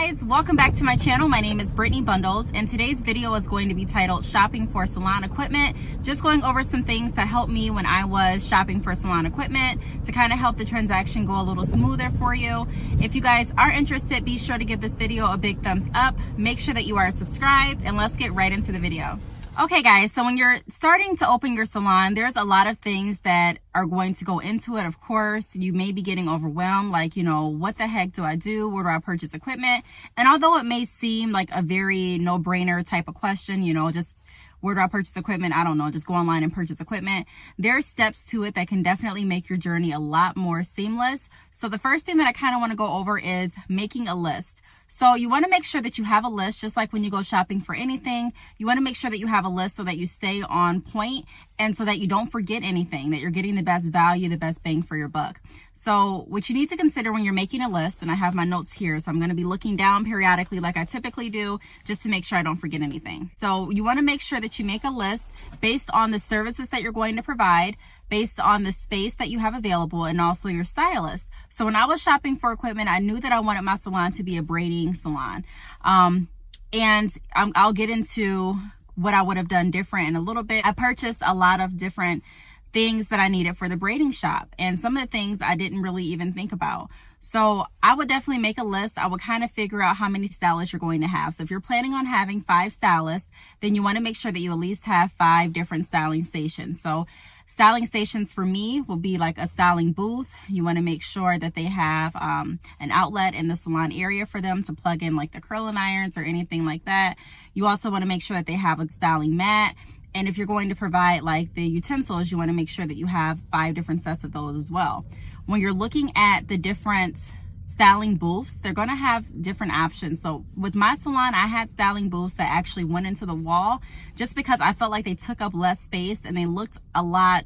guys, welcome back to my channel. My name is Brittney Bundles, and today's video is going to be titled Shopping for Salon Equipment. Just going over some things that helped me when I was shopping for salon equipment to kind of help the transaction go a little smoother for you. If you guys are interested, be sure to give this video a big thumbs up. Make sure that you are subscribed, and let's get right into the video. Okay guys, so when you're starting to open your salon, there's a lot of things that are going to go into it. Of course, you may be getting overwhelmed, like, what the heck do I do? Where do I purchase equipment? And although it may seem like a very no-brainer type of question, just where do I purchase equipment? I don't know, just go online and purchase equipment. There are steps to it that can definitely make your journey a lot more seamless. So the first thing that I kind of want to go over is making a list. So you want to make sure that you have a list, just like when you go shopping for anything. You want to make sure that you have a list so that you stay on point and so that you don't forget anything, that you're getting the best value, the best bang for your buck. So what you need to consider when you're making a list, and I have my notes here, so I'm going to be looking down periodically like I typically do, just to make sure I don't forget anything. So you want to make sure that you make a list based on the services that you're going to provide, based on the space that you have available, and also your stylist. So when I was shopping for equipment, I knew that I wanted my salon to be a braiding salon. And I'll get into what I would have done different in a little bit. I purchased a lot of different things that I needed for the braiding shop, and some of the things I didn't really even think about. So I would definitely make a list. I would kind of figure out how many stylists you're going to have. So if you're planning on having 5 stylists, then you want to make sure that you at least have 5 different styling stations. So styling stations for me will be like a styling booth. You want to make sure that they have an outlet in the salon area for them to plug in like the curling irons or anything like that. You also want to make sure that they have a styling mat. And if you're going to provide like the utensils, you want to make sure that you have 5 different sets of those as well. When you're looking at the different styling booths, they're going to have different options. So with my salon, I had styling booths that actually went into the wall just because I felt like they took up less space and they looked a lot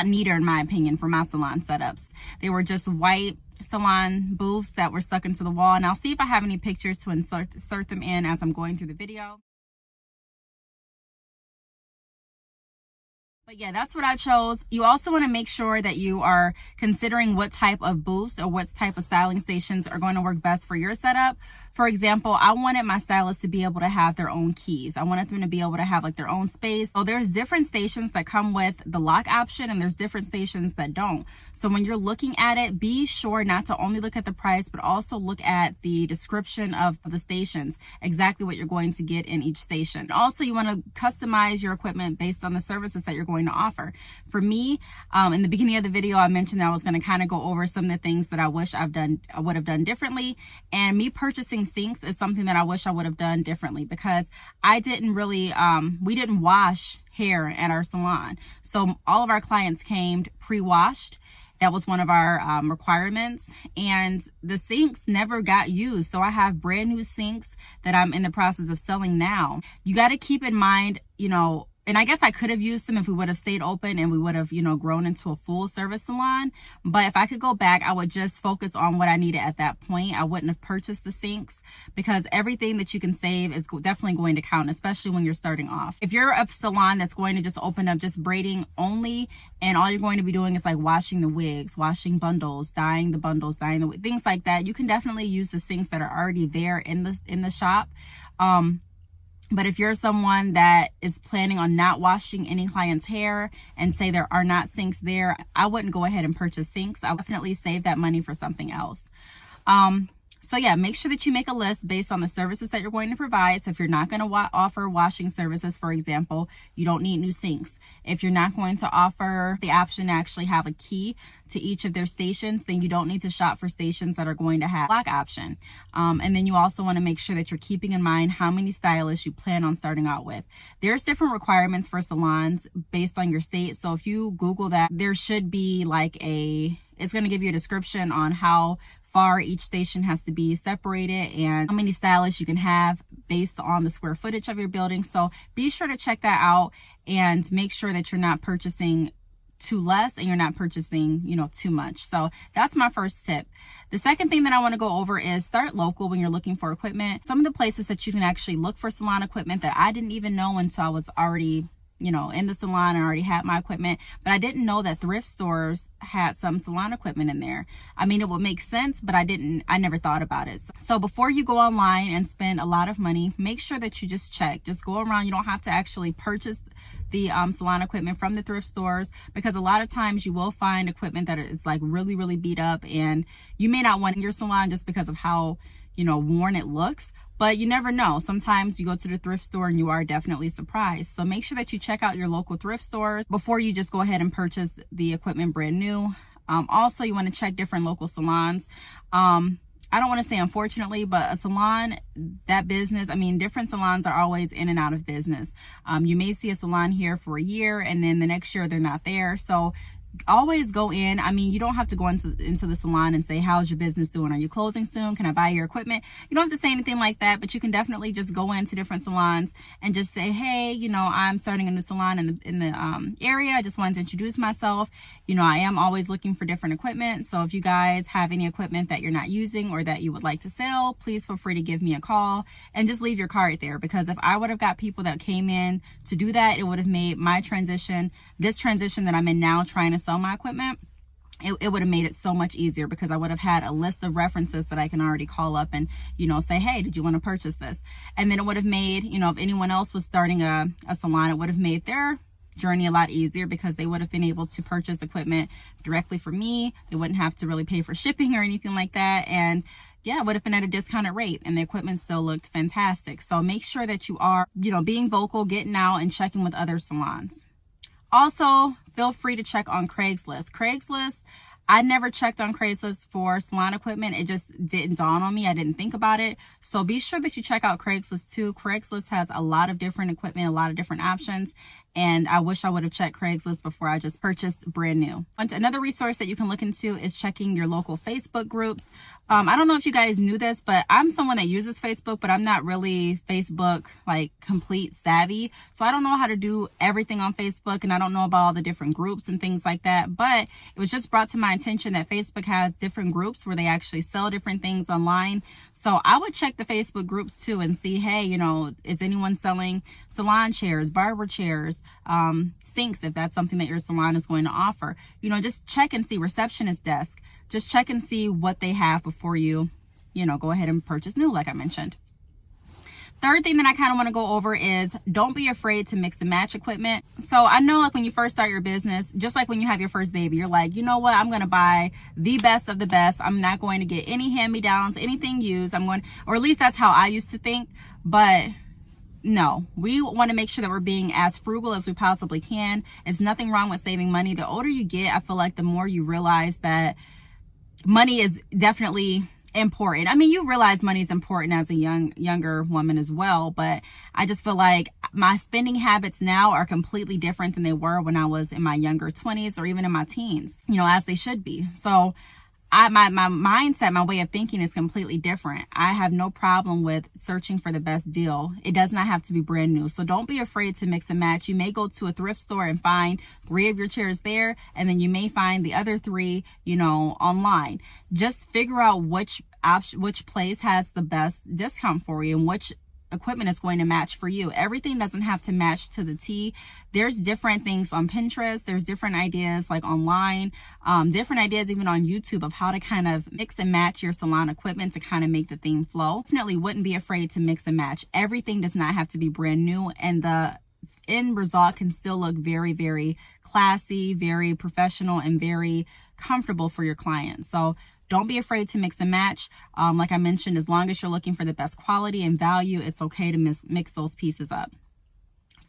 neater in my opinion for my salon setups. They were just white salon booths that were stuck into the wall, and I'll see if I have any pictures to insert them in as I'm going through the video. But yeah, that's what I chose. You also want to make sure that you are considering what type of booths or what type of styling stations are going to work best for your setup. For example, I wanted my stylists to be able to have their own keys. I wanted them to be able to have like their own space. So there's different stations that come with the lock option, and there's different stations that don't. So when you're looking at it, be sure not to only look at the price, but also look at the description of the stations, exactly what you're going to get in each station. Also, you want to customize your equipment based on the services that you're going to offer. For me, in the beginning of the video, I mentioned that I was going to kind of go over some of the things that I wish I would have done differently. And me purchasing sinks is something that I wish I would have done differently, because I didn't really, we didn't wash hair at our salon. So all of our clients came pre-washed. That was one of our requirements, and the sinks never got used. So I have brand new sinks that I'm in the process of selling now. You got to keep in mind, and I guess I could have used them if we would have stayed open and we would have, grown into a full service salon. But if I could go back, I would just focus on what I needed at that point. I wouldn't have purchased the sinks, because everything that you can save is definitely going to count, especially when you're starting off. If you're a salon that's going to just open up just braiding only, and all you're going to be doing is like washing the wigs, washing bundles, dyeing the bundles, dyeing the things like that, you can definitely use the sinks that are already there in the shop. But if you're someone that is planning on not washing any client's hair and say there are not sinks there, I wouldn't go ahead and purchase sinks. I'll definitely save that money for something else. So yeah, make sure that you make a list based on the services that you're going to provide. So if you're not going to offer washing services, for example, you don't need new sinks. If you're not going to offer the option to actually have a key to each of their stations, then you don't need to shop for stations that are going to have a lock option. And then you also want to make sure that you're keeping in mind how many stylists you plan on starting out with. There's different requirements for salons based on your state. So if you Google that, there should be like it's going to give you a description on how far each station has to be separated and how many stylists you can have based on the square footage of your building. So be sure to check that out and make sure that you're not purchasing too less and you're not purchasing, too much. So that's my first tip. The second thing that I want to go over is start local when you're looking for equipment. Some of the places that you can actually look for salon equipment that I didn't even know until I was already in the salon. I already had my equipment, but I didn't know that thrift stores had some salon equipment in there. I mean, it would make sense, but I never thought about it. So before you go online and spend a lot of money, make sure that you just check. Just go around. You don't have to actually purchase the salon equipment from the thrift stores, because a lot of times you will find equipment that is like really, really beat up, and you may not want in your salon just because of how, worn it looks. But you never know. Sometimes you go to the thrift store and you are definitely surprised. So make sure that you check out your local thrift stores before you just go ahead and purchase the equipment brand new. Also, you want to check different local salons. I don't want to say unfortunately, but a salon, that business, different salons are always in and out of business. You may see a salon here for a year and then the next year they're not there. So always go in. You don't have to go into the salon and say, how's your business doing? Are you closing soon? Can I buy your equipment? You don't have to say anything like that, but you can definitely just go into different salons and just say, hey, I'm starting a new salon in the area. I just wanted to introduce myself. I am always looking for different equipment. So if you guys have any equipment that you're not using or that you would like to sell, please feel free to give me a call and just leave your card there. Because if I would have got people that came in to do that, it would have made my transition, this transition that I'm in now, trying to sell my equipment, it would have made it so much easier, because I would have had a list of references that I can already call up and, say, hey, did you want to purchase this? And then it would have made, if anyone else was starting a salon, it would have made their journey a lot easier, because they would have been able to purchase equipment directly from me. They wouldn't have to really pay for shipping or anything like that. And yeah, it would have been at a discounted rate, and the equipment still looked fantastic. So make sure that you are, being vocal, getting out and checking with other salons. Also, feel free to check on Craigslist. I never checked on Craigslist for salon equipment. It just didn't dawn on me. I didn't think about it. So be sure that you check out Craigslist too. Craigslist has a lot of different equipment, a lot of different options. And I wish I would have checked Craigslist before I just purchased brand new. Another resource that you can look into is checking your local Facebook groups. I don't know if you guys knew this, but I'm someone that uses Facebook, but I'm not really Facebook like complete savvy. So I don't know how to do everything on Facebook, and I don't know about all the different groups and things like that. But it was just brought to my attention that Facebook has different groups where they actually sell different things online. So I would check the Facebook groups too and see, hey, is anyone selling salon chairs, barber chairs, sinks, if that's something that your salon is going to offer. Just check and see. Receptionist desk. Just check and see what they have before you, go ahead and purchase new, like I mentioned. Third thing that I kind of want to go over is don't be afraid to mix and match equipment. So I know, like, when you first start your business, just like when you have your first baby, you're like, you know what, I'm going to buy the best of the best. I'm not going to get any hand-me-downs, anything used. Or at least that's how I used to think. But no, we want to make sure that we're being as frugal as we possibly can. There's nothing wrong with saving money. The older you get, I feel like the more you realize that money is definitely important. You realize money is important as a younger woman as well, but I just feel like my spending habits now are completely different than they were when I was in my younger 20s or even in my teens, as they should be. So my mindset, my way of thinking is completely different. I have no problem with searching for the best deal. It does not have to be brand new. So don't be afraid to mix and match. You may go to a thrift store and find 3 of your chairs there, and then you may find the other 3, online. Just figure out which place has the best discount for you and which equipment is going to match for you. Everything doesn't have to match to the T. There's different things on Pinterest. There's different ideas like online, different ideas even on YouTube of how to kind of mix and match your salon equipment to kind of make the theme flow. Definitely wouldn't be afraid to mix and match. Everything does not have to be brand new, and the end result can still look very, very classy, very professional, and very comfortable for your clients. So don't be afraid to mix and match. Like I mentioned, as long as you're looking for the best quality and value, it's okay to mix those pieces up.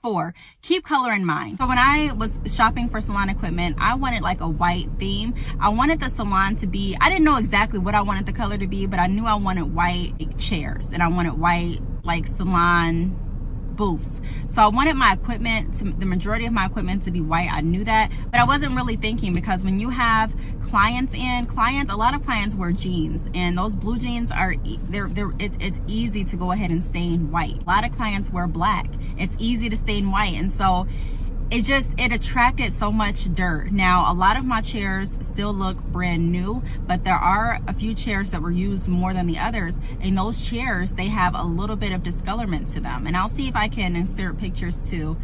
4, keep color in mind. So when I was shopping for salon equipment, I wanted like a white theme. I wanted the salon to be, I didn't know exactly what I wanted the color to be, but I knew I wanted white chairs and I wanted white like salon booths. So I wanted my equipment the majority of my equipment to be white. I knew that, but I wasn't really thinking, because when you have a lot of clients wear jeans, and those blue jeans are, it's easy to go ahead and stain white. A lot of clients wear black. It's easy to stain white. And so it attracted so much dirt. Now, a lot of my chairs still look brand new, but there are a few chairs that were used more than the others. And those chairs, they have a little bit of discolorment to them. And I'll see if I can insert pictures too.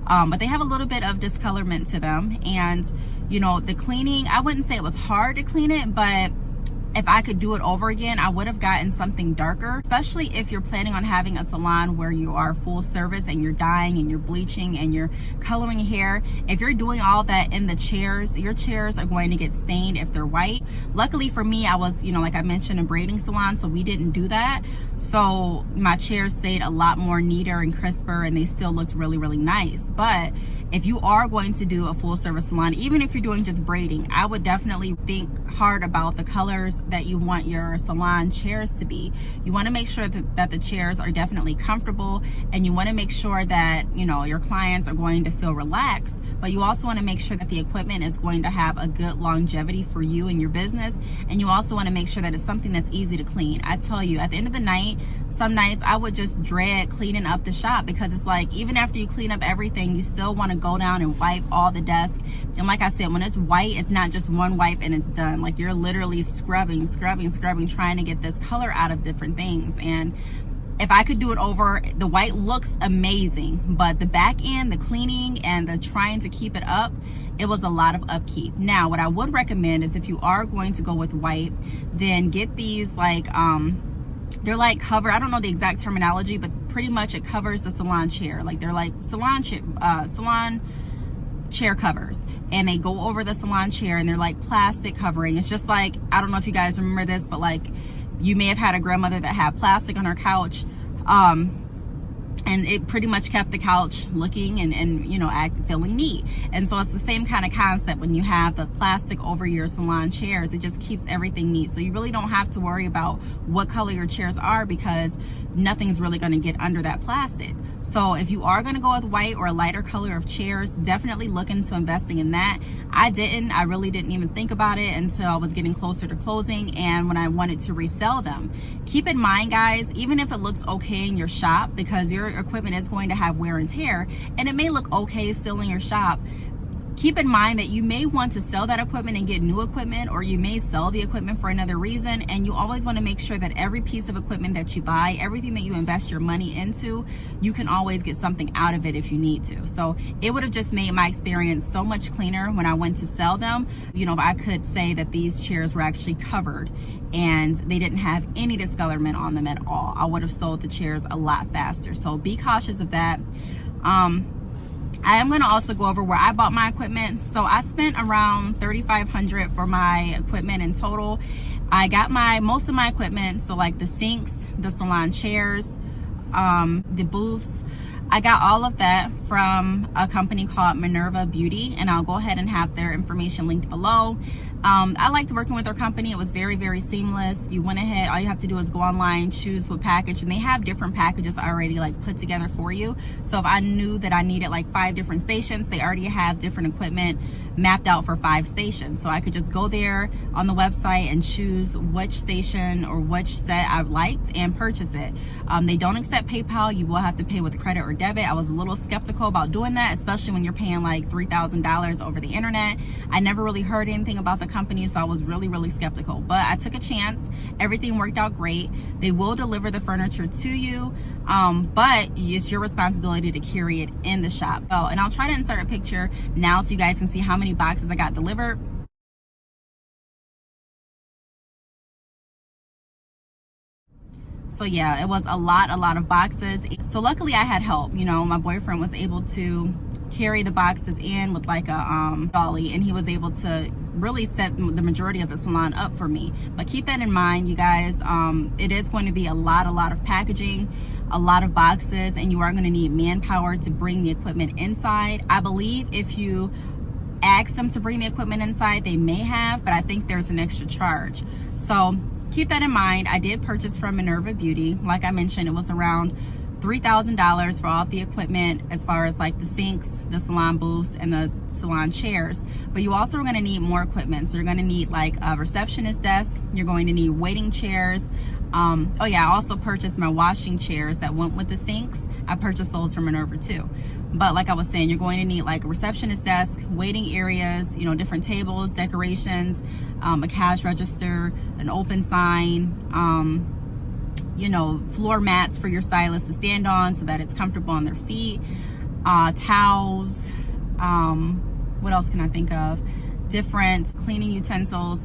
but they have a little bit of discolorment to them. And you know, the cleaning, I wouldn't say it was hard to clean it, but if I could do it over again, I would have gotten something darker, especially if you're planning on having a salon where you are full service and you're dyeing and you're bleaching and you're coloring hair. If you're doing all that in the chairs, your chairs are going to get stained if they're white. Luckily for me, I was, you know, like I mentioned, a braiding salon, so we didn't do that. So my chairs stayed a lot more neater and crisper, and they still looked really, really nice. But if you are going to do a full service salon, even if you're doing just braiding, I would definitely think hard about the colors that you want your salon chairs to be. You want to make sure that the chairs are definitely comfortable, and you want to make sure that, you know, your clients are going to feel relaxed, but you also want to make sure that the equipment is going to have a good longevity for you and your business. And you also want to make sure that it's something that's easy to clean. I tell you, at the end of the night, some nights I would just dread cleaning up the shop, because it's like, even after you clean up everything, you still want to go down and wipe all the desks. And like I said, when it's white, it's not just one wipe and it's done. Like, you're literally scrubbing, trying to get this color out of different things. And if I could do it over, the white looks amazing, but the back end, the cleaning and the trying to keep it up, it was a lot of upkeep. Now, what I would recommend is, if you are going to go with white, then get these like, they're like cover, I don't know the exact terminology, but pretty much it covers the salon chair. Like, they're like salon chair covers, and they go over the salon chair, and they're like plastic covering. It's just like, I don't know if you guys remember this, but like, you may have had a grandmother that had plastic on her couch, and it pretty much kept the couch looking and you know, feeling neat. And so it's the same kind of concept when you have the plastic over your salon chairs. It just keeps everything neat. So you really don't have to worry about what color your chairs are, because nothing's really going to get under that plastic. So if you are going to go with white or a lighter color of chairs, definitely look into investing in that. I really didn't even think about it until I was getting closer to closing, and when I wanted to resell them. Keep in mind, guys, even if it looks okay in your shop, because your equipment is going to have wear and tear, and it may look okay still in your shop, keep in mind that you may want to sell that equipment and get new equipment, or you may sell the equipment for another reason. And you always want to make sure that every piece of equipment that you buy, everything that you invest your money into, you can always get something out of it if you need to. So it would have just made my experience so much cleaner when I went to sell them. You know, if I could say that these chairs were actually covered and they didn't have any discolorment on them at all, I would have sold the chairs a lot faster. So be cautious of that. I am going to also go over where I bought my equipment. So I spent around $3,500 for my equipment in total. I got most of my equipment, so like the sinks, the salon chairs, the booths, I got all of that from a company called Minerva Beauty, and I'll go ahead and have their information linked below. I liked working with their company. It was very, very seamless. You went ahead, all you have to do is go online, choose what package, and they have different packages already like put together for you. So if I knew that I needed like 5 different stations, they already have different equipment mapped out for 5 stations. So I could just go there on the website and choose which station or which set I liked and purchase it. They don't accept PayPal. You will have to pay with credit or debit. I was a little skeptical about doing that, especially when you're paying like $3,000 over the internet. I never really heard anything about the company, so I was really, really skeptical, but I took a chance. Everything worked out great. They will deliver the furniture to you, but it's your responsibility to carry it in the shop. Oh, and I'll try to insert a picture now so you guys can see how many boxes I got delivered. So yeah, it was a lot of boxes. So luckily I had help. You know, my boyfriend was able to carry the boxes in with like a dolly, and he was able to really set the majority of the salon up for me. But keep that in mind, you guys. It is going to be a lot of packaging, a lot of boxes, and you are going to need manpower to bring the equipment inside. I believe if you ask them to bring the equipment inside, they may have, but I think there's an extra charge. So keep that in mind. I did purchase from Minerva Beauty. Like I mentioned, it was around $3,000 for all of the equipment, as far as like the sinks, the salon booths, and the salon chairs. But you also are going to need more equipment. So you're going to need like a receptionist desk. You're going to need waiting chairs. Oh yeah, I also purchased my washing chairs that went with the sinks. I purchased those from Minerva too. But like I was saying, you're going to need like a receptionist desk, waiting areas, you know, different tables, decorations, a cash register, an open sign, you know, floor mats for your stylist to stand on so that it's comfortable on their feet. towels, what else can I think of? Different cleaning utensils.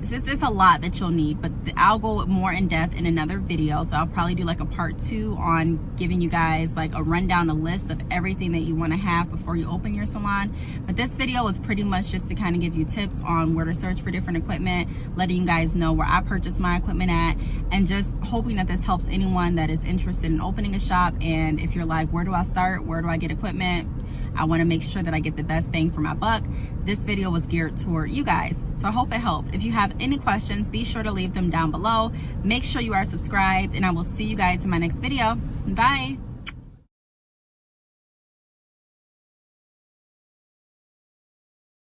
It's a lot that you'll need, but I'll go more in depth in another video. So I'll probably do like a part 2 on giving you guys like a rundown, a list of everything that you want to have before you open your salon. But this video was pretty much just to kind of give you tips on where to search for different equipment, letting you guys know where I purchased my equipment at, and just hoping that this helps anyone that is interested in opening a shop. And if you're like, where do I start? Where do I get equipment? I want to make sure that I get the best bang for my buck. This video was geared toward you guys, so I hope it helped. If you have any questions, be sure to leave them down below. Make sure you are subscribed, and I will see you guys in my next video. Bye.